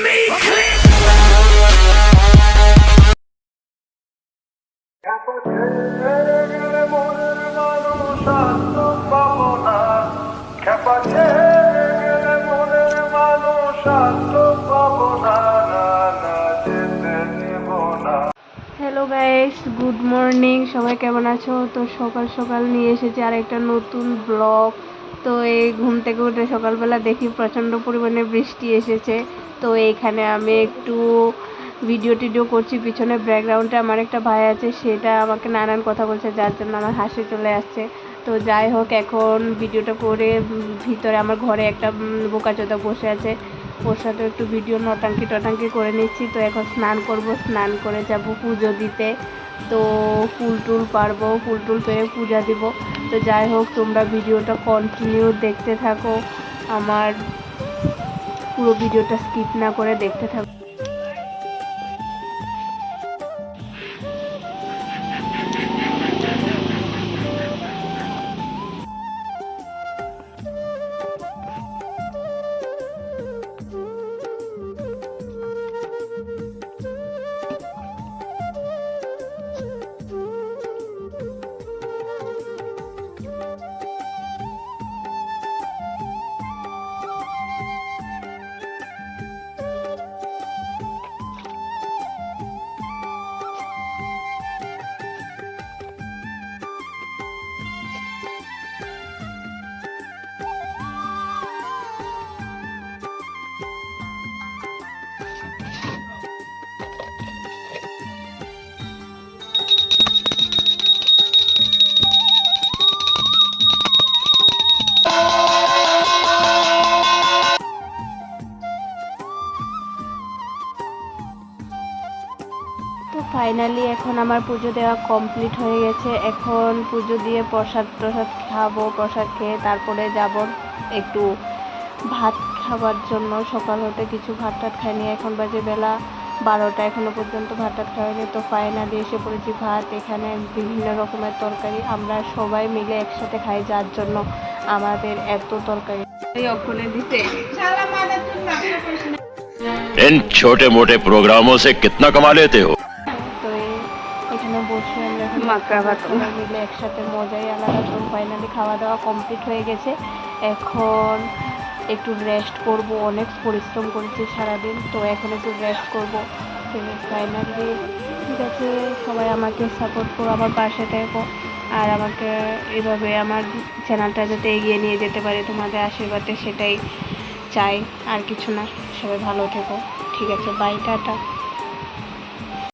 me click. Hello guys, good morning. সবাই কেমন আছো? তো সকাল সকাল নিয়ে এসেছি আর একটা নতুন ব্লগ। তো এই ঘুম থেকে উঠে সকালবেলা দেখি প্রচণ্ড পরিমাণে বৃষ্টি এসেছে। তো এইখানে আমি একটু ভিডিও টিডিও করছি। পিছনে ব্যাকগ্রাউন্ডে আমার একটা ভাই আছে, সেটা আমাকে নানান কথা বলছে, যার জন্য আমার হাসি চলে আসছে। তো যাই হোক, এখন ভিডিওটা করে ভিতরে আমার ঘরে একটা বোকাচোদা বসে আছে, ওর সাথে একটু ভিডিও নটাঙ্কি করে নিচ্ছি। তো এখন স্নান করব, স্নান করে যাব পুজো দিতে। তো ফুল টুল পারবো, ফুল টুল পেরে পূজা দিব। তো যাই হোক, তোমরা ভিডিওটা কন্টিনিউ দেখতে থাকো, আমার পুরো ভিডিওটা স্কিপ না করে দেখতে থাকো। তো ফাইনালি এখন আমার পুজো দেওয়া কমপ্লিট হয়ে গেছে। এখন পুজো দিয়ে প্রসাদ খাবো, প্রসাদ খেয়ে তারপরে যাব একটু ভাত খাবার জন্য। সকাল হতে কিছু ভাত টাত খাইনি, এখন বাজে বেলা 12টা, এখনো পর্যন্ত ভাত টাত খাইনি। তো ফাইনালি এসে পড়েছি ভাত। এখানে বিভিন্ন রকমের তরকারি, আমরা সবাই মিলে একসাথে খাই, যার জন্য আমাদের এত তরকারি অক্ষণে দিতে। इन छोटे मोटे प्रोग्रामों से कितना कमा लेते हो? তো এখানে বসে আমরা সবাই মিলে একসাথে মজাই আলাদা। তো ফাইনালি খাওয়া দাওয়া কমপ্লিট হয়ে গেছে। এখন একটু রেস্ট করব, অনেক পরিশ্রম করেছি সারাদিন, তো এখন একটু রেস্ট করব। ফাইনালি ঠিক আছে, সবাই আমাকে সাপোর্ট করো, আমার পাশে থেকো, আর আমাকে এভাবে আমার চ্যানেলটা যাতে এগিয়ে নিয়ে যেতে পারে তোমাদের আশীর্বাদে, সেটাই চাই, আর কিছু না। সবাই ভালো থেকো। ঠিক আছে, বাই, টাটা।